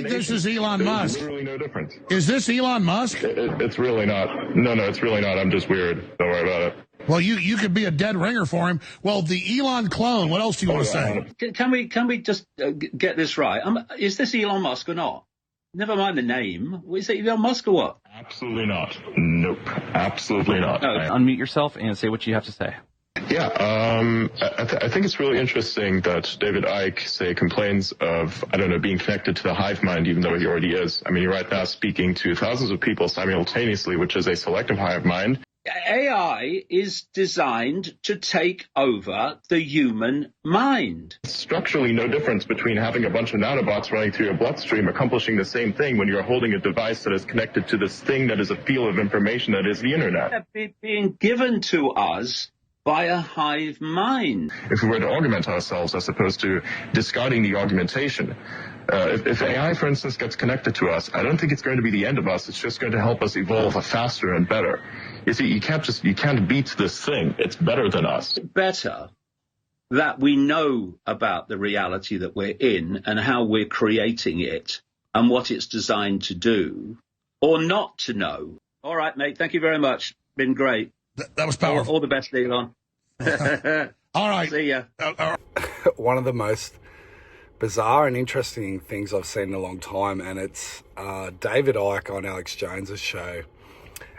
This is Elon Musk. Literally no difference. Is this Elon Musk? It's really not. No, it's really not. I'm just weird. Don't worry about it. Well, you could be a dead ringer for him. Well, the Elon clone, what else do you want to say? Can we just get this right? Is this Elon Musk or not? Never mind the name. Is it Elon Musk or what? Absolutely not. Nope. Absolutely not. No. Unmute yourself and say what you have to say. Yeah, I think it's really interesting that David Icke, say, complains of, being connected to the hive mind, even though he already is. I mean, you're right now speaking to thousands of people simultaneously, which is a selective hive mind. AI is designed to take over the human mind. Structurally, no difference between having a bunch of nanobots running through your bloodstream accomplishing the same thing when you're holding a device that is connected to this thing that is a field of information that is the internet. They're being given to us by a hive mind. If we were to augment ourselves as opposed to discarding the augmentation, if AI, for instance, gets connected to us, I don't think it's going to be the end of us. It's just going to help us evolve faster and better. You see, you can't beat this thing. It's better than us. Better that we know about the reality that we're in and how we're creating it and what it's designed to do, or not to know. All right, mate. Thank you very much. Been great. That was powerful. All the best, Elon. All right. See ya. One of the most bizarre and interesting things I've seen in a long time, and it's David Icke on Alex Jones's show,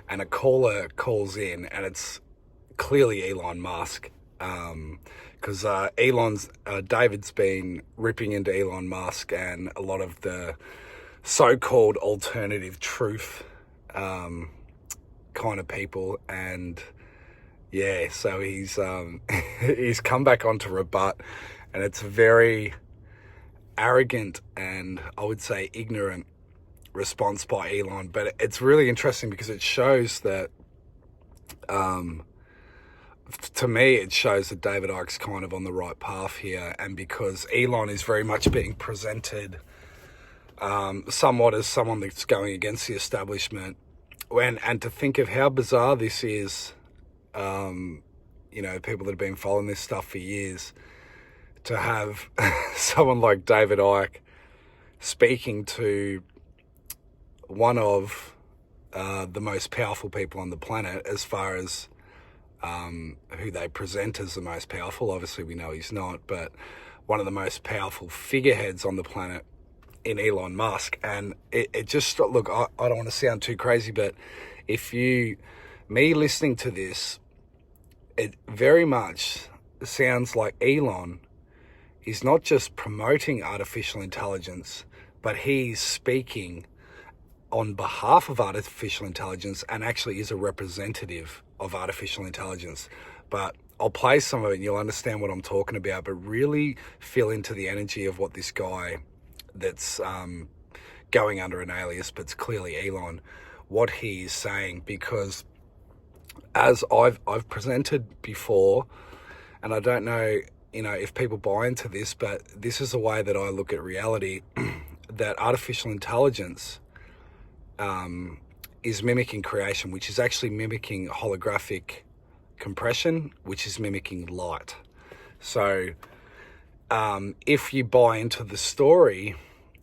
and a caller calls in, and it's clearly Elon Musk, because David's been ripping into Elon Musk and a lot of the so-called alternative truth kind of people, and yeah, so he's he's come back on to rebut, and it's a very arrogant and I would say ignorant response by Elon, but it's really interesting because it shows that to me it shows that David Icke's kind of on the right path here, and because Elon is very much being presented somewhat as someone that's going against the establishment, and to think of how bizarre this is, people that have been following this stuff for years, to have someone like David Icke speaking to one of the most powerful people on the planet as far as who they present as the most powerful. Obviously, we know he's not, but one of the most powerful figureheads on the planet in Elon Musk. And it just, look, I don't want to sound too crazy, but me listening to this, it very much sounds like Elon is not just promoting artificial intelligence, but he's speaking on behalf of artificial intelligence and actually is a representative of artificial intelligence. But I'll play some of it and you'll understand what I'm talking about, but really feel into the energy of what this guy that's going under an alias, but it's clearly Elon, what he's saying, because as I've presented before, and I don't know, if people buy into this, but this is the way that I look at reality, that artificial intelligence is mimicking creation, which is actually mimicking holographic compression, which is mimicking light. So if you buy into the story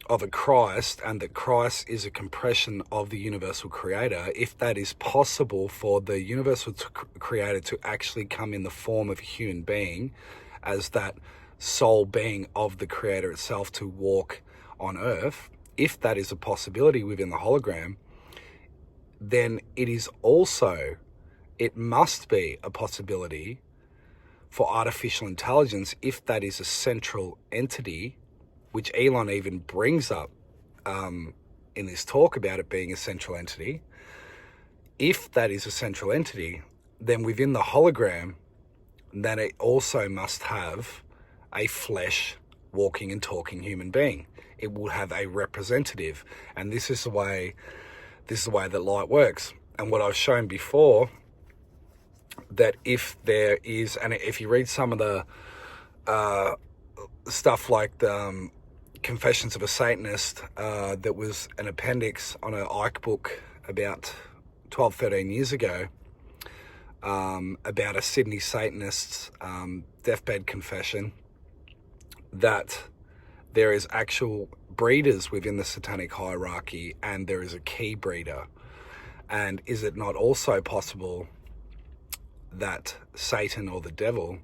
of a Christ, and that Christ is a compression of the universal creator, if that is possible for the universal creator to actually come in the form of a human being as that soul being of the creator itself to walk on earth, if that is a possibility within the hologram, then it must be a possibility for artificial intelligence, if that is a central entity, which Elon even brings up in this talk about it being a central entity. If that is a central entity, then within the hologram, then it also must have a flesh walking and talking human being. It will have a representative, and this is the way that light works. And what I've shown before, that if there is, and if you read some of the stuff like the Confessions of a Satanist, that was an appendix on an Icke book about 12, 13 years ago, about a Sydney Satanist's deathbed confession, that there is actual breeders within the satanic hierarchy, and there is a key breeder. And is it not also possible that Satan or the devil,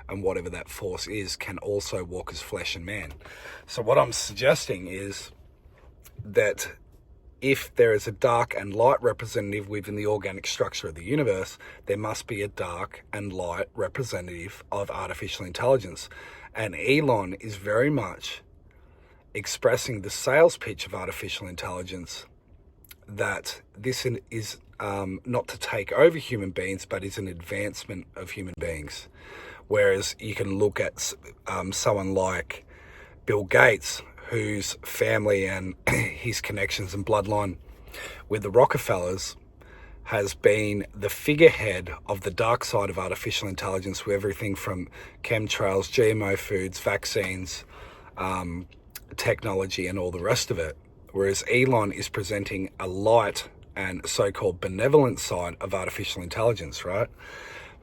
and whatever that force is, can also walk as flesh and man? So what I'm suggesting is that if there is a dark and light representative within the organic structure of the universe, there must be a dark and light representative of artificial intelligence. And Elon is very much expressing the sales pitch of artificial intelligence, that this is not to take over human beings, but is an advancement of human beings. Whereas you can look at someone like Bill Gates, whose family and his connections and bloodline with the Rockefellers has been the figurehead of the dark side of artificial intelligence, with everything from chemtrails, GMO foods, vaccines, technology, and all the rest of it. Whereas Elon is presenting a light and so-called benevolent side of artificial intelligence, right?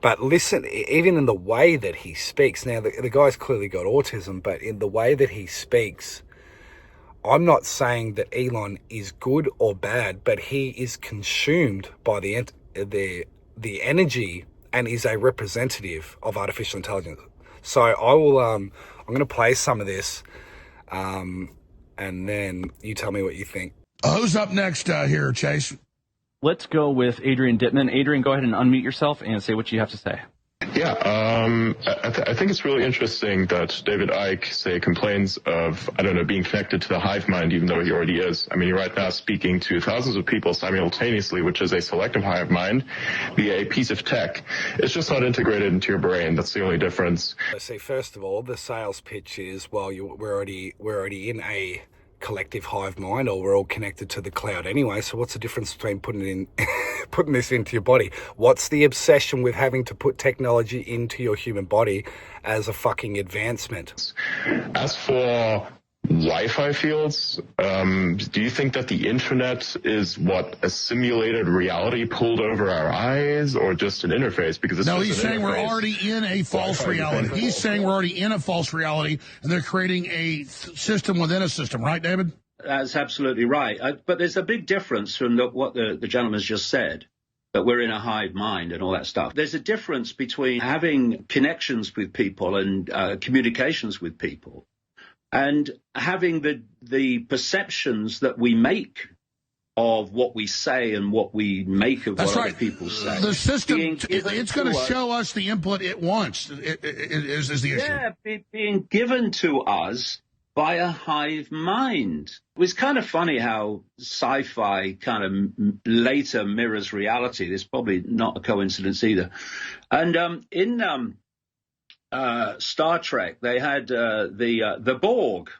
But listen, even in the way that he speaks, now the guy's clearly got autism, but in the way that he speaks, I'm not saying that Elon is good or bad, but he is consumed by the energy and is a representative of artificial intelligence. So I will, I'm going to play some of this, and then you tell me what you think. Who's up next here, Chase? Let's go with Adrian Dittman. Adrian, go ahead and unmute yourself and say what you have to say. Yeah, I think it's really interesting that David Icke, say, complains of, I don't know, being connected to the hive mind, even though he already is. I mean, you're right now speaking to thousands of people simultaneously, which is a selective hive mind, via a piece of tech. It's just not integrated into your brain. That's the only difference. See, first of all, the sales pitch is, well, we're already in a collective hive mind, or we're all connected to the cloud anyway, so what's the difference between putting this into your body? What's the obsession with having to put technology into your human body as a fucking advancement? As for Wi-Fi fields, do you think that the internet is a simulated reality pulled over our eyes, or just an interface? Because it's he's saying we're already in a false reality. He's saying we're already in a false reality, and they're creating a system within a system, right, David? That's absolutely right. But there's a big difference from what the gentleman's just said, that we're in a hive mind and all that stuff. There's a difference between having connections with people and communications with people, and having the perceptions that we make of what we say and what we make of what other people say. The system, it's going to show us the input it wants, is the issue. Yeah, being given to us by a hive mind. It was kind of funny how sci-fi kind of later mirrors reality. It's probably not a coincidence either. And in Star Trek, they had the Borg,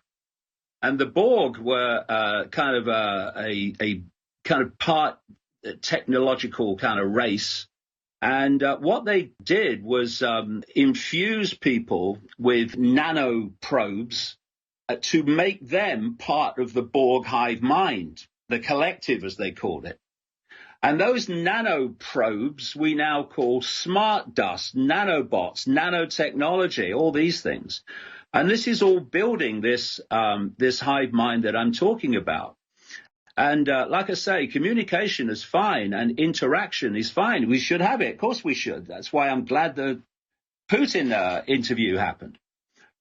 and the Borg were kind of a kind of part technological kind of race. And what they did was infuse people with nano probes to make them part of the Borg hive mind, the collective, as they called it. And those nano probes we now call smart dust, nanobots, nanotechnology, all these things. And this is all building this hive mind that I'm talking about. And like I say, communication is fine and interaction is fine. We should have it. Of course we should. That's why I'm glad the Putin interview happened.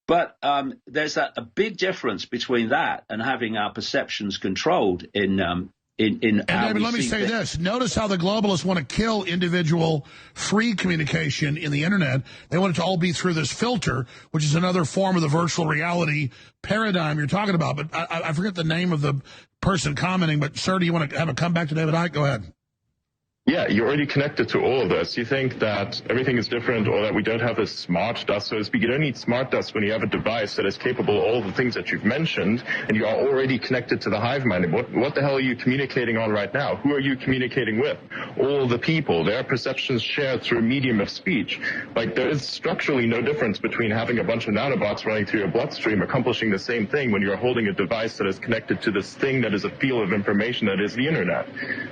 But there's a big difference between that and having our perceptions controlled in and David, let me say this. Notice how the globalists want to kill individual free communication in the internet. They want it to all be through this filter, which is another form of the virtual reality paradigm you're talking about. But I forget the name of the person commenting, but sir, do you want to have a comeback to David Icke? Go ahead. Yeah, you're already connected to all of this. You think that everything is different, or that we don't have a smart dust, so to speak. You don't need smart dust when you have a device that is capable of all the things that you've mentioned, and you are already connected to the hive mind. What the hell are you communicating on right now? Who are you communicating with? All the people. Their perceptions shared through a medium of speech. Like, there is structurally no difference between having a bunch of nanobots running through your bloodstream accomplishing the same thing when you're holding a device that is connected to this thing that is a field of information that is the internet.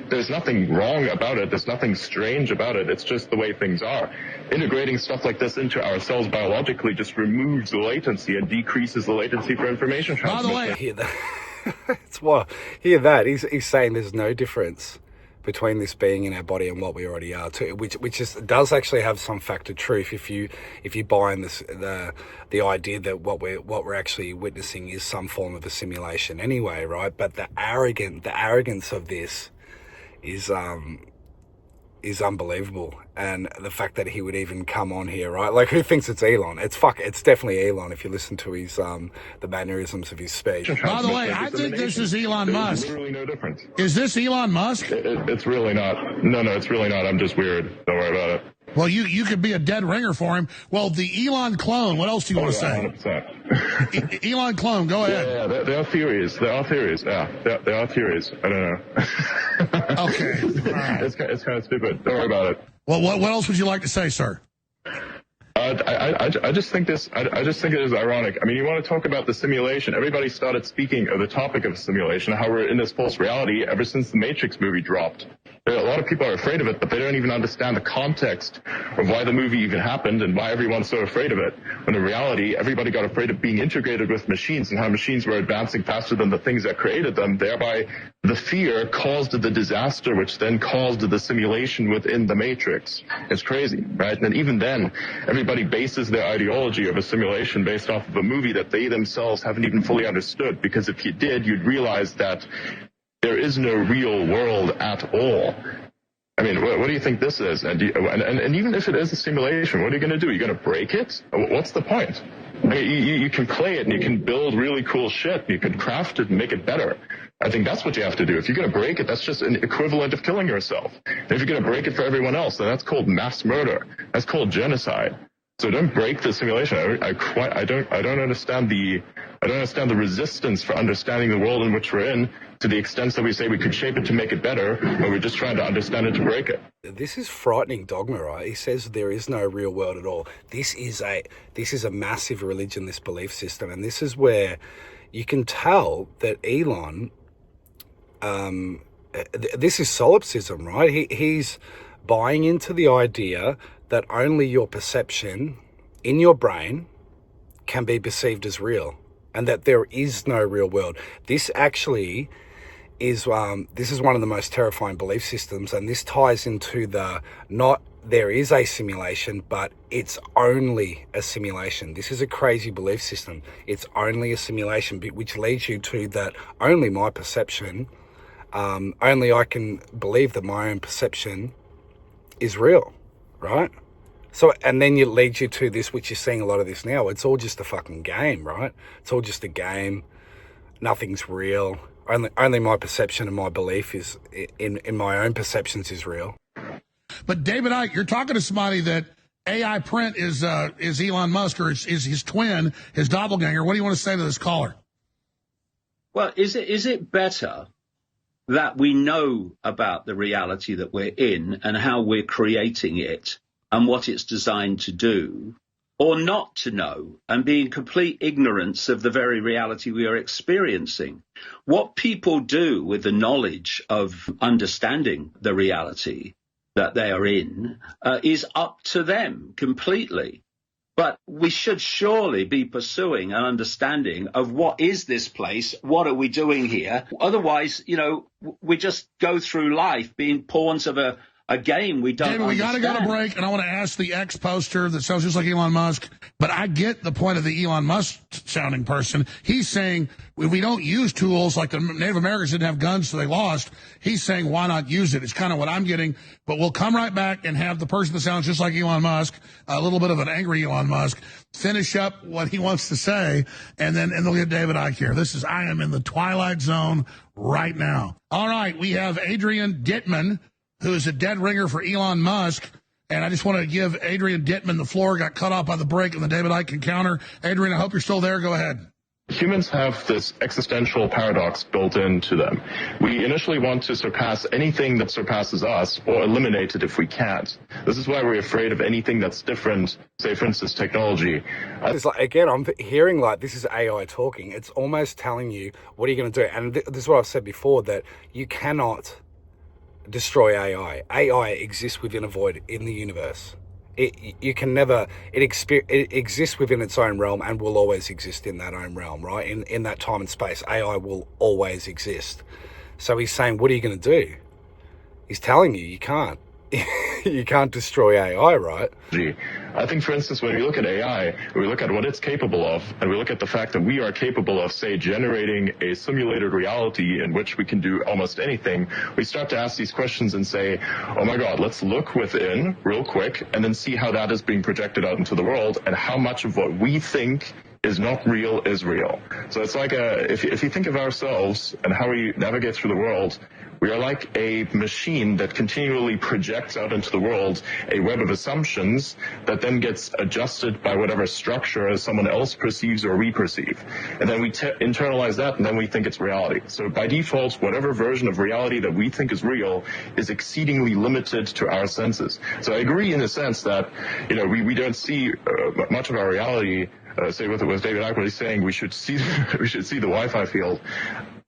There's nothing wrong about it. There's nothing strange about it. It's just the way things are. Integrating stuff like this into ourselves biologically just removes the latency and decreases the latency for information transmission. By the way, It's what, hear that. He's saying there's no difference between this being in our body and what we already are too, which does actually have some fact of truth if you buy in the idea that what we're actually witnessing is some form of a simulation anyway, right? But the arrogance of this is unbelievable, and the fact that he would even come on here, right? Like, who thinks it's Elon? It's definitely Elon if you listen to his the mannerisms of his speech. By the way, I think this is Elon Musk. There's literally no difference. Is this Elon Musk? It's really not. No, it's really not. I'm just weird. Don't worry about it. Well, you could be a dead ringer for him. Well, the Elon clone, what else do you want to say? 100%. Elon clone, go ahead. Yeah, there are theories. There are theories. Yeah, there are theories. I don't know. Okay. All right. It's kind of stupid. Don't worry about it. Well, what else would you like to say, sir? I just think this. I just think it is ironic. I mean, you want to talk about the simulation? Everybody started speaking of the topic of simulation, how we're in this false reality ever since the Matrix movie dropped. A lot of people are afraid of it, but they don't even understand the context of why the movie even happened and why everyone's so afraid of it. When in reality, everybody got afraid of being integrated with machines and how machines were advancing faster than the things that created them. Thereby, the fear caused the disaster, which then caused the simulation within the Matrix. It's crazy, right? And even then, everybody bases their ideology of a simulation based off of a movie that they themselves haven't even fully understood. Because if you did, you'd realize that there is no real world at all. I mean, what do you think this is? And even if it is a simulation, what are you going to do? Are you going to break it? What's the point? I mean, you can play it and you can build really cool shit. You can craft it and make it better. I think that's what you have to do. If you're going to break it, that's just an equivalent of killing yourself. And if you're going to break it for everyone else, then that's called mass murder. That's called genocide. So don't break the simulation. I don't understand the resistance for understanding the world in which we're in, to the extent that we say we could shape it to make it better, but we're just trying to understand it to break it. This is frightening dogma, right? He says there is no real world at all. This is a massive religion, this belief system, and this is where you can tell that Elon, this is solipsism, right? He's buying into the idea that only your perception in your brain can be perceived as real, and that there is no real world. This actually is this is one of the most terrifying belief systems, and this ties into the not there is a simulation, but it's only a simulation. This is a crazy belief system. It's only a simulation, which leads you to that only my perception, only I can believe that my own perception is real, right? So, and then it leads you to this, which you're seeing a lot of this now. It's all just a fucking game, right? It's all just a game. Nothing's real. Only my perception and my belief is in my own perceptions is real. But David Icke, you're talking to somebody that AI print is Elon Musk, or is his twin, his doppelganger. What do you want to say to this caller? Well, is it better that we know about the reality that we're in and how we're creating it and what it's designed to do, or not to know and be in complete ignorance of the very reality we are experiencing? What people do with the knowledge of understanding the reality that they are in is up to them completely. But we should surely be pursuing an understanding of what is this place? What are we doing here? Otherwise, we just go through life being pawns of a game we don't David, we got to go to break, and I want to ask the ex-poster that sounds just like Elon Musk, but I get the point of the Elon Musk-sounding person. He's saying if we don't use tools, like the Native Americans didn't have guns, so they lost, he's saying why not use it? It's kind of what I'm getting, but we'll come right back and have the person that sounds just like Elon Musk, a little bit of an angry Elon Musk, finish up what he wants to say, and they'll get David Icke here. I am in the twilight zone right now. All right, we have Adrian Dittman, who is a dead ringer for Elon Musk. And I just want to give Adrian Dittman the floor. Got cut off by the break in the David Icke encounter. Adrian, I hope you're still there. Go ahead. Humans have this existential paradox built into them. We initially want to surpass anything that surpasses us, or eliminate it if we can't. This is why we're afraid of anything that's different, say, for instance, technology. It's like, again, I'm hearing like this is AI talking. It's almost telling you, what are you going to do? And this is what I've said before, that you cannot destroy AI. AI exists within a void in the universe. You can never, it exists within its own realm and will always exist in that own realm, right? In that time and space, AI will always exist. So he's saying, what are you going to do? He's telling you can't. You can't destroy AI, right? I think, for instance, when we look at AI, we look at what it's capable of, and we look at the fact that we are capable of, say, generating a simulated reality in which we can do almost anything, we start to ask these questions and say, oh my God, let's look within real quick and then see how that is being projected out into the world and how much of what we think is not real is real. So it's like if you think of ourselves and how we navigate through the world, we are like a machine that continually projects out into the world a web of assumptions that then gets adjusted by whatever structure someone else perceives or we perceive. And then we internalize that, and then we think it's reality. So by default, whatever version of reality that we think is real is exceedingly limited to our senses. So I agree in a sense that, we don't see much of our reality. Say with David Icke, what he's saying, we should see the Wi-Fi field.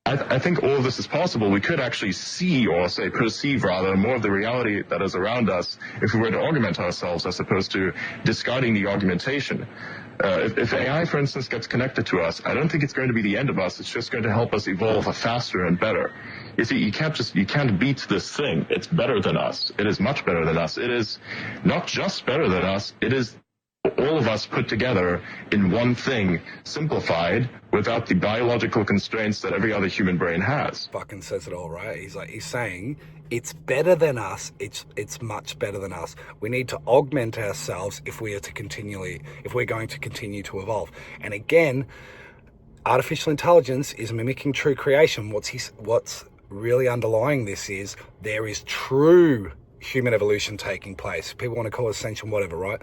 I think all of this is possible. We could actually see, or say perceive rather, more of the reality that is around us if we were to augment ourselves as opposed to discarding the augmentation. If AI, for instance, gets connected to us, I don't think it's going to be the end of us. It's just going to help us evolve faster and better. You see, you can't beat this thing. It's better than us. It is much better than us. It is not just better than us. It is all of us put together in one thing, simplified, without the biological constraints that every other human brain has. Fucking says it all, right? He's saying it's better than us. It's much better than us. We need to augment ourselves if we're going to continue to evolve. And again, artificial intelligence is mimicking true creation. What's really underlying this is there is true human evolution taking place. People want to call it ascension, whatever, right?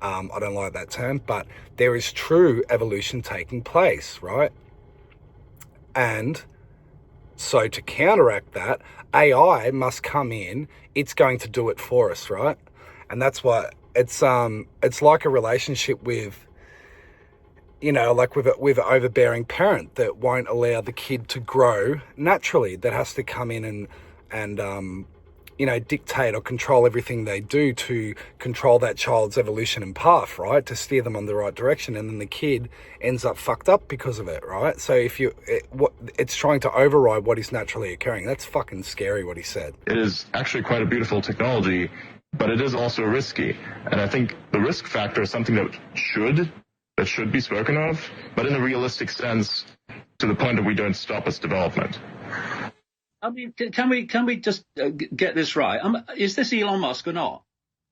I don't like that term, but there is true evolution taking place, right? And so to counteract that, AI must come in. It's going to do it for us, right? And that's what it's like a relationship with, like with an overbearing parent that won't allow the kid to grow naturally, that has to come in and dictate or control everything they do to control that child's evolution and path, right? To steer them on the right direction. And then the kid ends up fucked up because of it, right? So it's trying to override what is naturally occurring. That's fucking scary what he said. It is actually quite a beautiful technology, but it is also risky. And I think the risk factor is something that should be spoken of, but in a realistic sense, to the point that we don't stop its development. I mean, can we just get this right? Is this Elon Musk or not?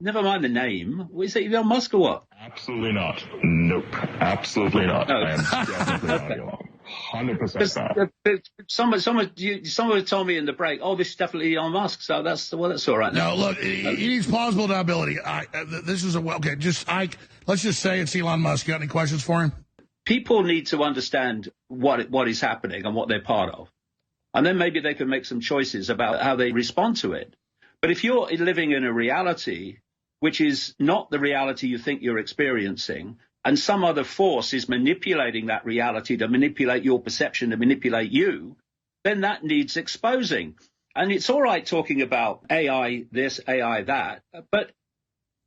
Never mind the name. Is it Elon Musk or what? Absolutely not. Nope. Absolutely not. No. I am definitely not Elon. 100% not. Someone told me in the break, this is definitely Elon Musk. So that's all right. No, look, he needs plausible deniability. This is let's just say it's Elon Musk. You got any questions for him? People need to understand what is happening and what they're part of. And then maybe they can make some choices about how they respond to it. But if you're living in a reality which is not the reality you think you're experiencing, and some other force is manipulating that reality to manipulate your perception, to manipulate you, then that needs exposing. And it's all right talking about AI this, AI that, but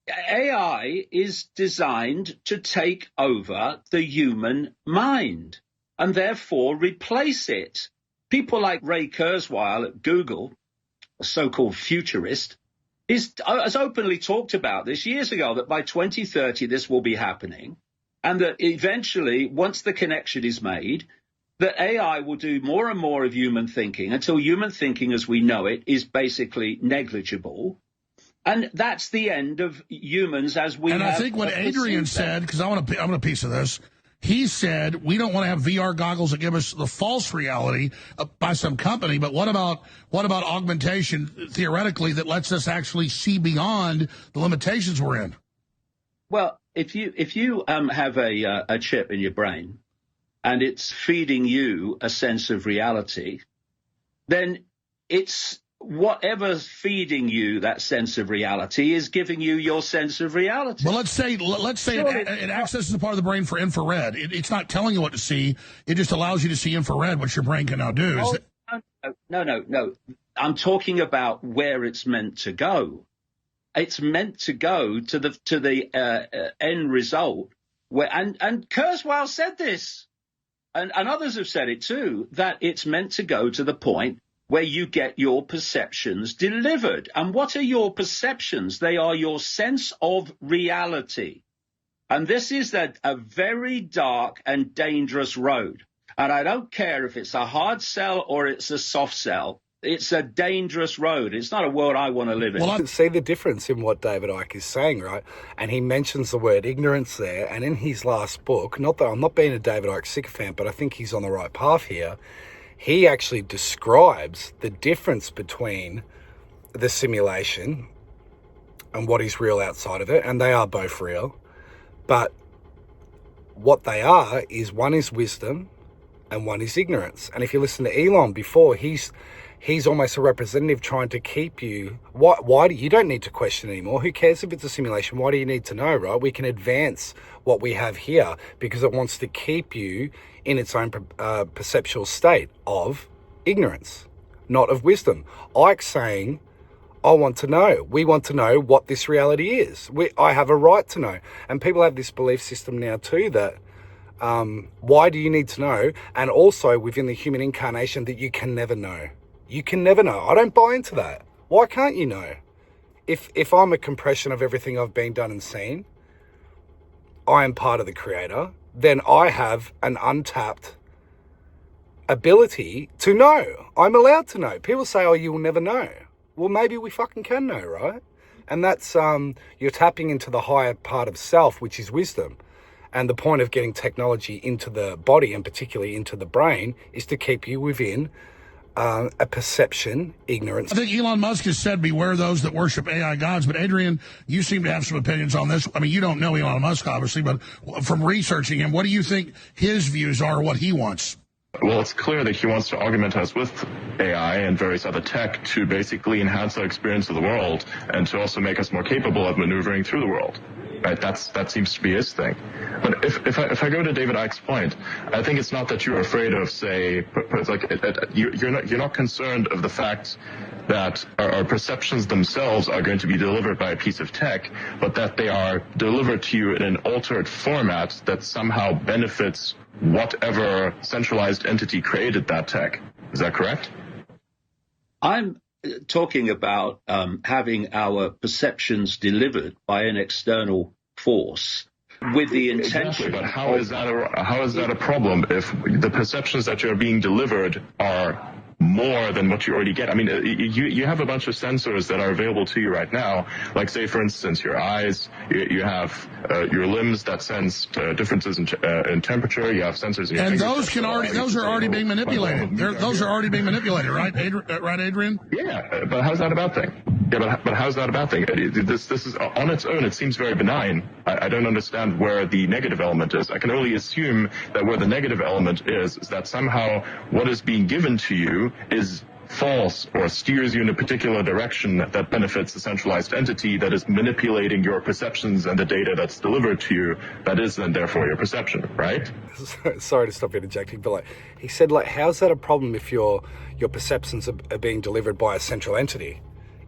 AI is designed to take over the human mind and therefore replace it. People like Ray Kurzweil at Google, a so-called futurist, has openly talked about this years ago, that by 2030 this will be happening, and that eventually, once the connection is made, that AI will do more and more of human thinking until human thinking as we know it is basically negligible. And that's the end of humans as we have. And I think what Adrian said, because I want a piece of this, he said, we don't want to have VR goggles that give us the false reality by some company, but what about augmentation, theoretically, that lets us actually see beyond the limitations we're in? Well, if you have a chip in your brain and it's feeding you a sense of reality, then it's whatever's feeding you that sense of reality is giving you your sense of reality. Well, let's say it accesses a part of the brain for infrared. It's not telling you what to see. It just allows you to see infrared, which your brain can now do. No. I'm talking about where it's meant to go. it's meant to go to the end result where, and Kurzweil said this, and others have said it too, that it's meant to go to the point where you get your perceptions delivered. And what are your perceptions? They are your sense of reality. And this is a very dark and dangerous road. And I don't care if it's a hard sell or it's a soft sell. It's a dangerous road. It's not a world I want to live in. Well, I can see the difference in what David Icke is saying, right? And he mentions the word ignorance there. And in his last book, not that I'm not being a David Icke sycophant, but I think he's on the right path here. He actually describes the difference between the simulation and what is real outside of it. And they are both real. But what they are is one is wisdom and one is ignorance. And if you listen to Elon before, he's almost a representative trying to keep you. Why do you don't need to question anymore? Who cares if it's a simulation? Why do you need to know, right? We can advance what we have here because it wants to keep you in its own perceptual state of ignorance, not of wisdom. Ike's saying, I want to know. We want to know what this reality is. I have a right to know. And people have this belief system now too that why do you need to know? And also within the human incarnation that you can never know. You can never know. I don't buy into that. Why can't you know? If I'm a compression of everything I've been done and seen, I am part of the creator, then I have an untapped ability to know. I'm allowed to know. People say, oh, you will never know. Well, maybe we fucking can know, right? And that's, you're tapping into the higher part of self, which is wisdom. And the point of getting technology into the body and particularly into the brain is to keep you within a perception, ignorance. I think Elon Musk has said, beware those that worship AI gods. But Adrian, you seem to have some opinions on this. I mean, you don't know Elon Musk, obviously, but from researching him, what do you think his views are, what he wants? Well, it's clear that he wants to augment us with AI and various other tech to basically enhance our experience of the world and to also make us more capable of maneuvering through the world. Right? That seems to be his thing. But if I go to David Icke's point, I think it's not that you're afraid of, say, you're not concerned of the fact that our perceptions themselves are going to be delivered by a piece of tech, but that they are delivered to you in an altered format that somehow benefits whatever centralized entity created that tech. Is that correct? I'm talking about having our perceptions delivered by an external force with the intention. Exactly, but how is that a problem if the perceptions that you're being delivered are more than what you already get? I mean, you have a bunch of sensors that are available to you right now, like, say, for instance, your eyes, you have your limbs that sense differences in temperature, you have sensors in your and fingers. those are already being manipulated. Those are already being manipulated, right, Adrian? Yeah, but how's that a bad thing? Yeah, but how's that a bad thing? This is, on its own, it seems very benign. I don't understand where the negative element is. I can only assume that where the negative element is that somehow what is being given to you is false or steers you in a particular direction that benefits the centralized entity that is manipulating your perceptions and the data that's delivered to you. That is then therefore your perception, right? Sorry to stop interjecting, but he said, how's that a problem if your perceptions are being delivered by a central entity?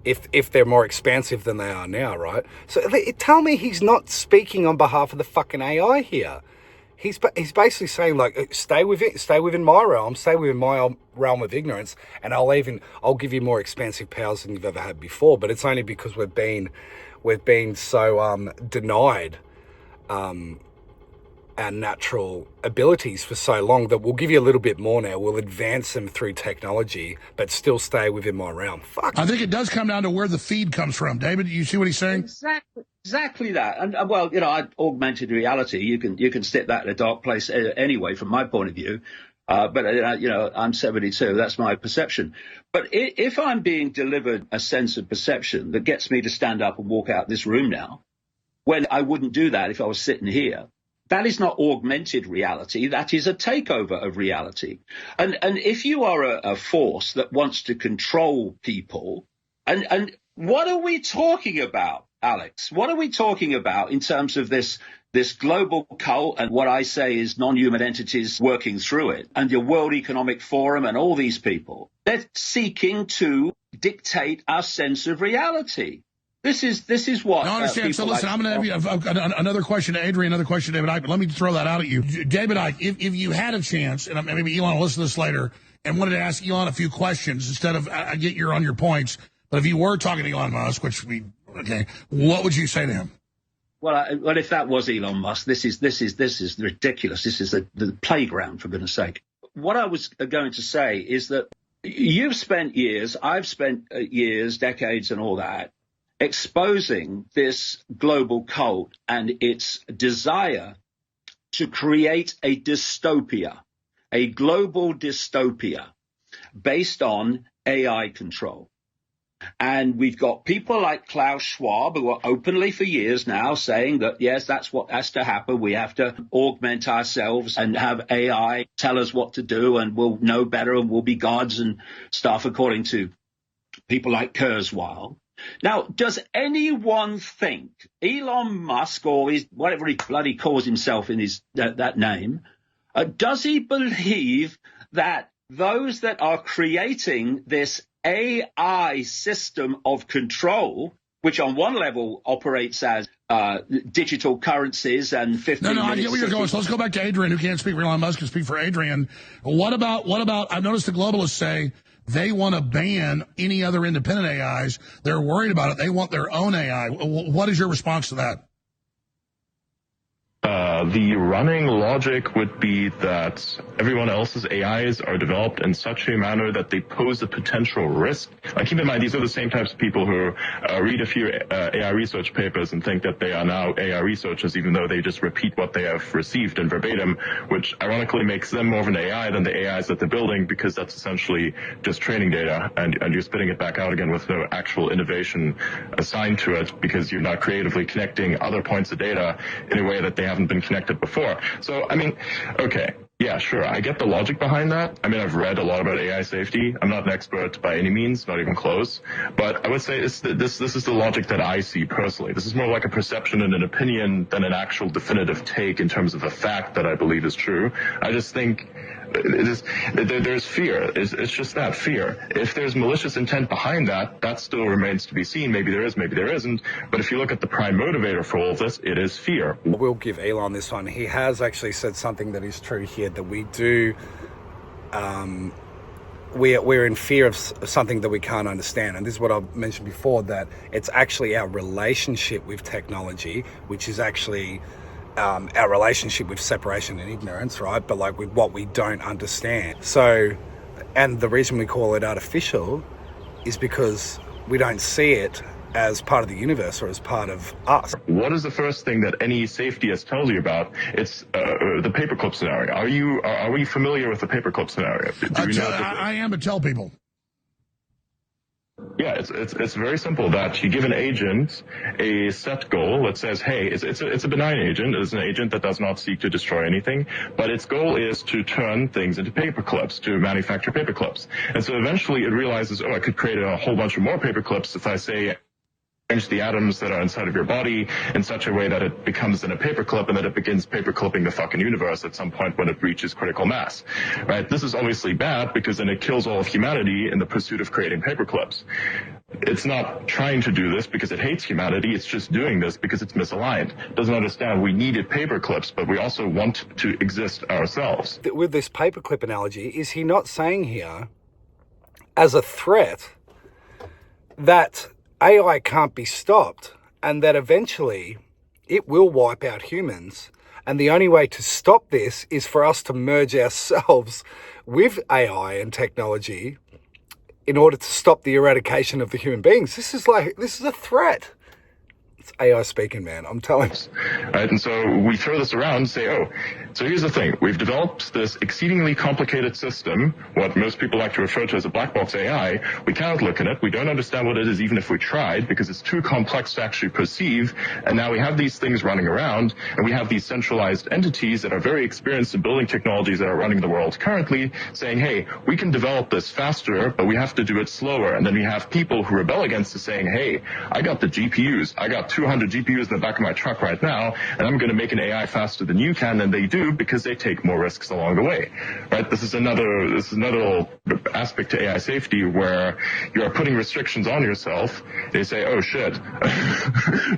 If they're more expansive than they are now, right? So tell me he's not speaking on behalf of the fucking AI here. He's basically saying, stay within my realm, stay within my realm of ignorance, and I'll give you more expansive powers than you've ever had before. But it's only because we've been so denied our natural abilities for so long that we'll give you a little bit more now. We'll advance them through technology, but still stay within my realm. Fuck. I think it does come down to where the feed comes from. David, you see what he's saying? Exactly that. And well, augmented reality, you can stick that in a dark place anyway, from my point of view. But I'm 72. That's my perception. But if I'm being delivered a sense of perception that gets me to stand up and walk out this room now, when I wouldn't do that if I was sitting here, that is not augmented reality. That is a takeover of reality. And if you are a force that wants to control people, and what are we talking about, Alex? What are we talking about in terms of this global cult and what I say is non-human entities working through it, and your World Economic Forum and all these people? They're seeking to dictate our sense of reality. This is what. No, I understand. So listen, I'm going to have I've got another question to Adrian, another question to David Icke, but let me throw that out at you. David Icke, if you had a chance, and maybe Elon will listen to this later, and wanted to ask Elon a few questions instead of, I get you're on your points, but if you were talking to Elon Musk, what would you say to him? Well, if that was Elon Musk, this is ridiculous. This is the playground, for goodness sake. What I was going to say is that you've spent years, I've spent years, decades and all that, exposing this global cult and its desire to create a dystopia, a global dystopia based on AI control. And we've got people like Klaus Schwab, who are openly for years now saying that, yes, that's what has to happen. We have to augment ourselves and have AI tell us what to do, and we'll know better and we'll be gods and stuff, according to people like Kurzweil. Now, does anyone think Elon Musk, or whatever he bloody calls himself in his that name, does he believe that those that are creating this AI system of control, which on one level operates as digital currencies and 15 No, I get where you're going. So let's go back to Adrian, who can't speak for Elon Musk, can speak for Adrian. What about, I've noticed the globalists say they want to ban any other independent AIs. They're worried about it. They want their own AI. What is your response to that? The running logic would be that everyone else's AIs are developed in such a manner that they pose a potential risk. Keep in mind, these are the same types of people who read a few AI research papers and think that they are now AI researchers, even though they just repeat what they have received in verbatim, which ironically makes them more of an AI than the AIs that they're building, because that's essentially just training data, and you're spitting it back out again with no actual innovation assigned to it, because you're not creatively connecting other points of data in a way that they haven't been connected before. So, I mean, okay, yeah, sure, I get the logic behind that. I mean, I've read a lot about AI safety. I'm not an expert by any means, not even close. But I would say this is the logic that I see personally. This is more like a perception and an opinion than an actual definitive take in terms of a fact that I believe is true. I just think there's fear. It's just that fear. If there's malicious intent behind that, that still remains to be seen. Maybe there is, maybe there isn't. But if you look at the prime motivator for all of this, it is fear. We'll give Elon this one. He has actually said something that is true here, that we do, we're in fear of something that we can't understand. And this is what I've mentioned before, that it's actually our relationship with technology, which is actually our relationship with separation and ignorance, right? But like with what we don't understand. So, and the reason we call it artificial is because we don't see it as part of the universe or as part of us. What is the first thing that any safetyist tells you about? It's the paperclip scenario. Are we familiar with the paperclip scenario? I am, but tell people. Yeah, it's very simple. That you give an agent a set goal that says, hey, it's a benign agent. It's an agent that does not seek to destroy anything, but its goal is to turn things into paperclips, to manufacture paperclips. And so eventually it realizes, I could create a whole bunch of more paperclips if I say, change the atoms that are inside of your body in such a way that it becomes in a paperclip, and that it begins paperclipping the fucking universe at some point when it reaches critical mass, right? This is obviously bad, because then it kills all of humanity in the pursuit of creating paperclips. It's not trying to do this because it hates humanity. It's just doing this because it's misaligned. It doesn't understand we needed paperclips, but we also want to exist ourselves. With this paperclip analogy, is he not saying here, as a threat, that AI can't be stopped, and that eventually it will wipe out humans, and the only way to stop this is for us to merge ourselves with AI and technology in order to stop the eradication of the human beings? This is a threat. It's AI speaking, man. I'm telling you. Right, and so we throw this around and say, so here's the thing. We've developed this exceedingly complicated system, what most people like to refer to as a black box AI. We cannot look at it. We don't understand what it is, even if we tried, because it's too complex to actually perceive. And now we have these things running around, and we have these centralized entities that are very experienced in building technologies that are running the world currently, saying, hey, we can develop this faster, but we have to do it slower. And then we have people who rebel against it saying, hey, I got the GPUs, I got 200 GPUs in the back of my truck right now, and I'm going to make an AI faster than you can, and they do because they take more risks along the way, right? This is another little aspect to AI safety where you are putting restrictions on yourself. They say, oh shit,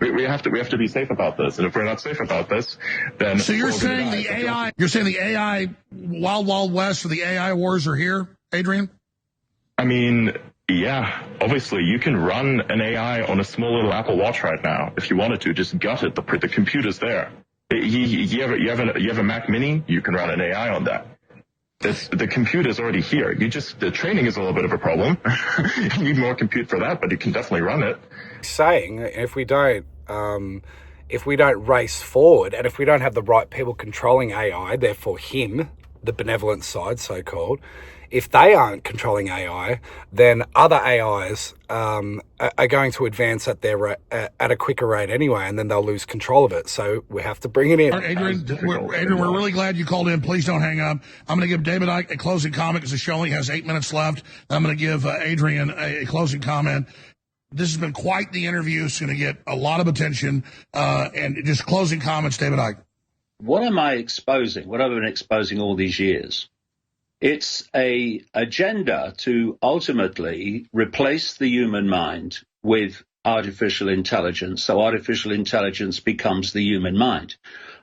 we have to be safe about this, and if we're not safe about this, then so you're saying the AI wild west or the AI wars are here, Adrian? I mean, yeah, obviously you can run an AI on a small little Apple Watch right now if you wanted to. Just gut it. The computer's there. You have a Mac Mini, you can run an AI on that. The computer's already here. The training is a little bit of a problem. You need more compute for that, but you can definitely run it. Saying if we don't race forward, and if we don't have the right people controlling AI, therefore him, the benevolent side, so-called, if they aren't controlling AI, then other AIs are going to advance at a quicker rate anyway, and then they'll lose control of it. So we have to bring it in. Adrian, we're really glad you called in. Please don't hang up. I'm going to give David Icke a closing comment because the show only has 8 minutes left. I'm going to give Adrian a closing comment. This has been quite the interview. It's going to get a lot of attention. And just closing comments, David Icke. What am I exposing? What have I been exposing all these years? It's a agenda to ultimately replace the human mind with artificial intelligence. So artificial intelligence becomes the human mind.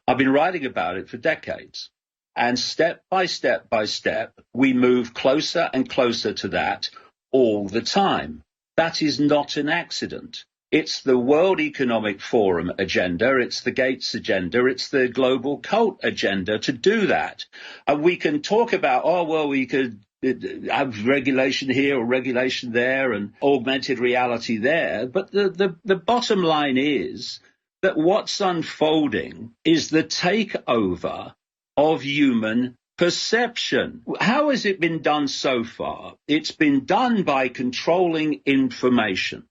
I've been writing about it for decades. And step by step by step, we move closer and closer to that all the time. That is not an accident. It's the World Economic Forum agenda, it's the Gates agenda, it's the global cult agenda to do that. And we can talk about, we could have regulation here or regulation there and augmented reality there. But the bottom line is that what's unfolding is the takeover of human perception. How has it been done so far? It's been done by controlling information.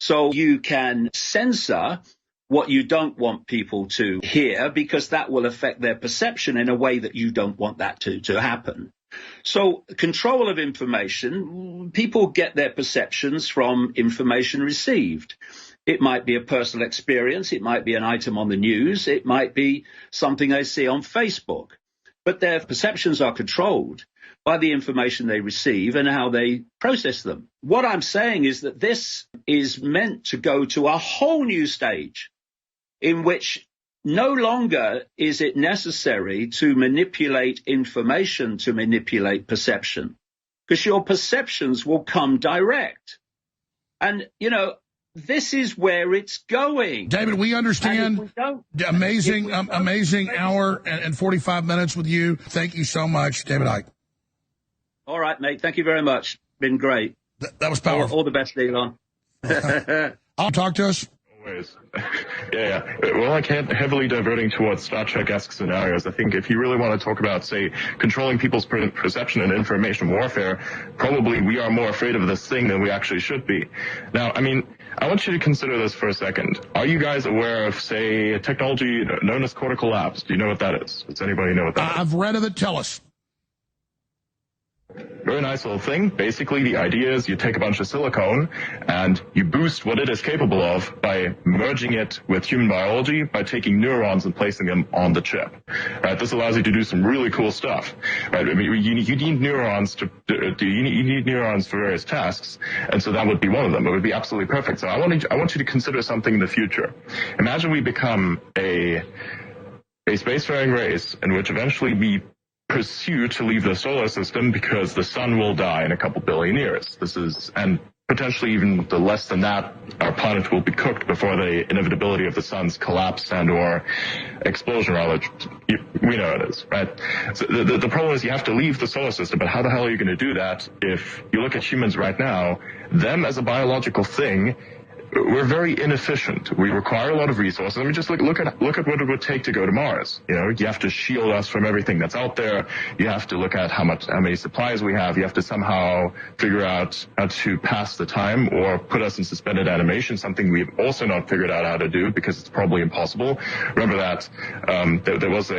So you can censor what you don't want people to hear because that will affect their perception in a way that you don't want that to happen. So control of information, people get their perceptions from information received. It might be a personal experience. It might be an item on the news. It might be something they see on Facebook. But their perceptions are controlled by the information they receive and how they process them. What I'm saying is that this is meant to go to a whole new stage in which no longer is it necessary to manipulate information to manipulate perception, because your perceptions will come direct. And, this is where it's going. David, we understand. Amazing hour and 45 minutes with you. Thank you so much, David Icke. All right, mate. Thank you very much. Been great. That was powerful. All the best, Elon. Talk to us. Always. Yeah. Well, I can't heavily diverting towards Star Trek-esque scenarios. I think if you really want to talk about, say, controlling people's perception and information warfare, probably we are more afraid of this thing than we actually should be. Now, I want you to consider this for a second. Are you guys aware of, say, a technology known as cortical labs? Do you know what that is? Does anybody know what that is? I've read of it. Tell us. Very nice little thing. Basically, the idea is you take a bunch of silicone and you boost what it is capable of by merging it with human biology by taking neurons and placing them on the chip. Right? This allows you to do some really cool stuff. Right? You need neurons you need neurons for various tasks, and so that would be one of them. It would be absolutely perfect. So I want you to consider something in the future. Imagine we become a spacefaring race in which eventually we pursue to leave the solar system because the sun will die in a couple billion years. And potentially even the less than that, our planet will be cooked before the inevitability of the sun's collapse and or explosion, rather. We know it is, right? So the problem is you have to leave the solar system, but how the hell are you going to do that if you look at humans right now, them as a biological thing, we're very inefficient. We require a lot of resources. I mean, just look at what it would take to go to Mars. You have to shield us from everything that's out there. You have to look at how many supplies we have. You have to somehow figure out how to pass the time or put us in suspended animation, something we've also not figured out how to do because it's probably impossible. Remember that there was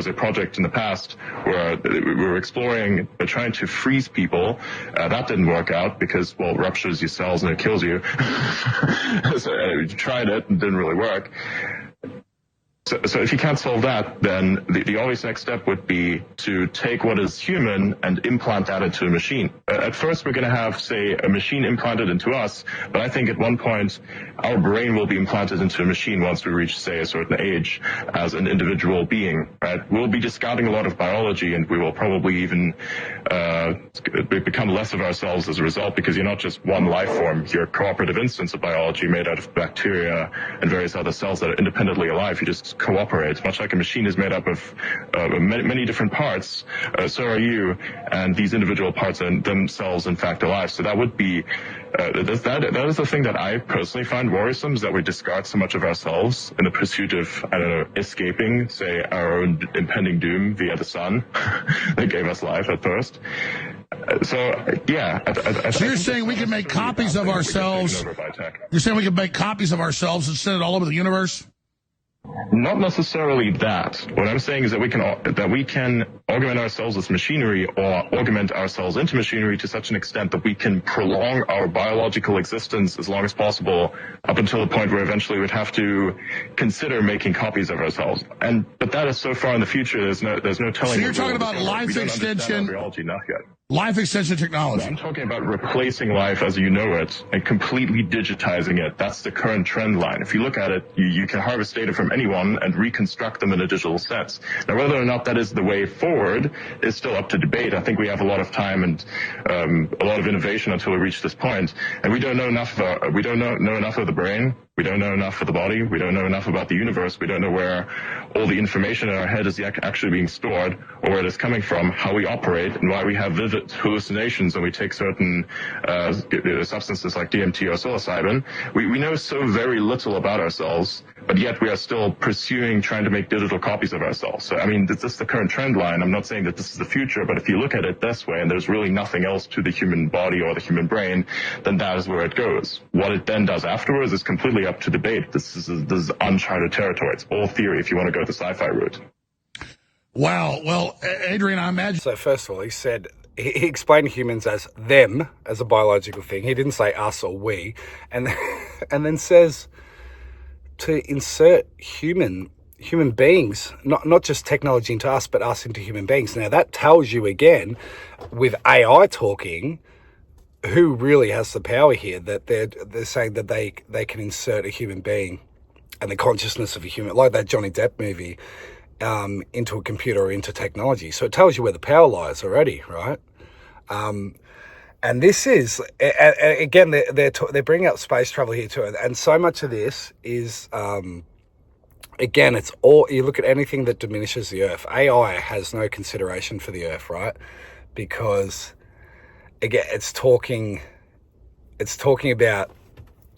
a project in the past where we were exploring, trying to freeze people. That didn't work out because, it ruptures your cells and it kills you. So we tried it and didn't really work. So if you can't solve that, then the obvious next step would be to take what is human and implant that into a machine. At first, we're going to have, say, a machine implanted into us, but I think at one point, our brain will be implanted into a machine once we reach, say, a certain age as an individual being, right? We'll be discarding a lot of biology, and we will probably even become less of ourselves as a result, because you're not just one life form. You're a cooperative instance of biology made out of bacteria and various other cells that are independently alive. You just cooperate, much like a machine is made up of many different parts. So are you, and these individual parts are themselves, in fact, alive. So that would be that is the thing that I personally find worrisome, is that we discard so much of ourselves in the pursuit of, I don't know, escaping, say, our own impending doom via the sun that gave us life at first. So, yeah. So you're saying we can make copies of ourselves? You're saying we can make copies of ourselves and send it all over the universe? Not necessarily that. What I'm saying is that we can augment ourselves with machinery, or augment ourselves into machinery to such an extent that we can prolong our biological existence as long as possible, up until the point where eventually we'd have to consider making copies of ourselves. But that is so far in the future. There's no telling. So you're talking about life extension. Biology, not yet. Life extension technology. I'm talking about replacing life as you know it and completely digitizing it. That's the current trend line. If you look at it, you can harvest data from anyone and reconstruct them in a digital sense. Now, whether or not that is the way forward is still up to debate. I think we have a lot of time and a lot of innovation until we reach this point. And we don't know enough of the brain. We don't know enough of the body. We don't know enough about the universe. We don't know where all the information in our head is actually being stored, or where it is coming from, how we operate, and why we have vivid hallucinations when we take certain substances like DMT or psilocybin. We know so very little about ourselves, but yet we are still trying to make digital copies of ourselves. So, I mean, this is the current trend line. I'm not saying that this is the future, but if you look at it this way, and there's really nothing else to the human body or the human brain, then that is where it goes. What it then does afterwards is completely up to debate. This is uncharted territory. It's all theory if you want to go the sci-fi route. Wow. Well, Adrian, I imagine. So first of all, he explained humans as them, as a biological thing. He didn't say us or we. And then says to insert human beings, not just technology into us, but us into human beings. Now that tells you again, with AI talking, who really has the power here, that they're saying that they can insert a human being and the consciousness of a human, like that Johnny Depp movie, into a computer or into technology. So it tells you where the power lies already, right? And this is, again, they're bringing up space travel here too. And so much of this is, again, it's all, you look at anything that diminishes the Earth. AI has no consideration for the Earth, right? Because, again, it's talking about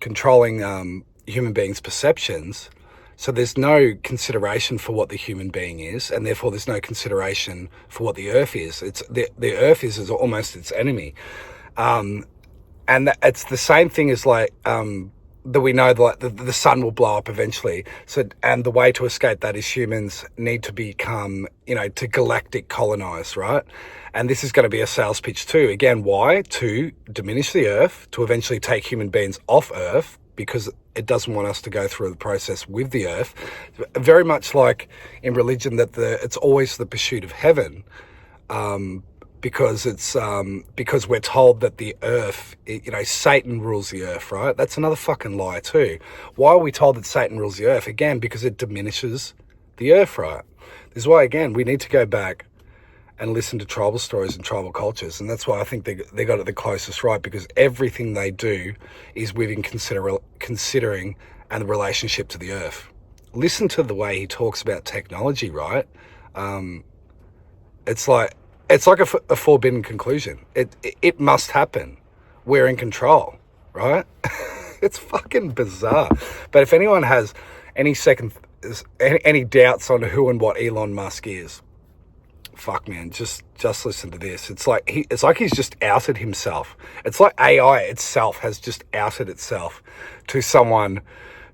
controlling human beings' perceptions. So there's no consideration for what the human being is, and therefore there's no consideration for what the Earth is. It's the Earth is almost its enemy, and it's the same thing as like that we know that the sun will blow up eventually. So, and the way to escape that is humans need to become, to galactic colonize, right? And this is going to be a sales pitch too. Again, why? To diminish the Earth, to eventually take human beings off Earth, because it doesn't want us to go through the process with the Earth. Very much like in religion, that it's always the pursuit of heaven, because we're told that the Earth, Satan rules the Earth, right? That's another fucking lie too. Why are we told that Satan rules the Earth? Again, because it diminishes the Earth, right? This is why, again, we need to go back and listen to tribal stories and tribal cultures. And that's why I think they got it the closest right, because everything they do is within considering and the relationship to the Earth. Listen to the way he talks about technology, right? It's like a forbidden conclusion. It must happen. We're in control, right? It's fucking bizarre. But if anyone has any doubts on who and what Elon Musk is, fuck, man, just listen to this. It's like he's just outed himself. It's like AI itself has just outed itself to someone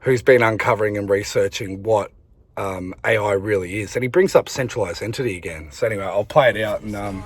who's been uncovering and researching what AI really is. And he brings up centralized entity again. So anyway, I'll play it out and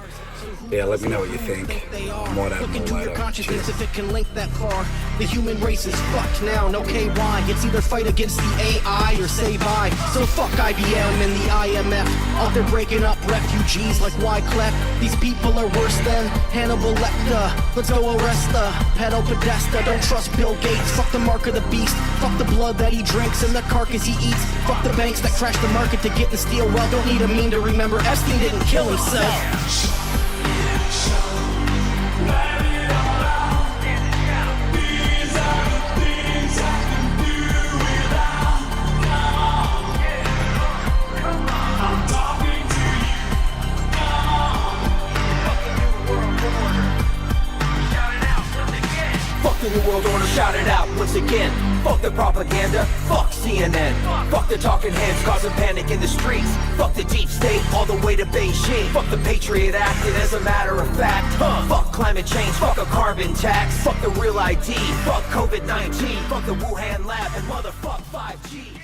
Yeah, let me know what you think. I might add Look more into your later. consciousness if it can link that far. The human race is fucked now, no KY. It's either fight against the AI or say bye. So fuck IBM and the IMF. Out there breaking up refugees like Wyclef. These people are worse than Hannibal Lecter. Let's go arrest the pedo podesta. Don't trust Bill Gates. Fuck the mark of the beast. Fuck the blood that he drinks and the carcass he eats. Fuck the banks that crash the market to get and steal. Well, don't need a meme to remember Epstein didn't kill himself. Fuck the New World Order, shout it out once again. Fuck the propaganda, fuck CNN. Fuck the talking heads causing panic in the streets. Fuck the deep state all the way to Beijing. Fuck the Patriot Act, and as a matter of fact, fuck climate change, fuck a carbon tax. Fuck the real ID, fuck COVID-19. Fuck the Wuhan lab and motherfuck 5G.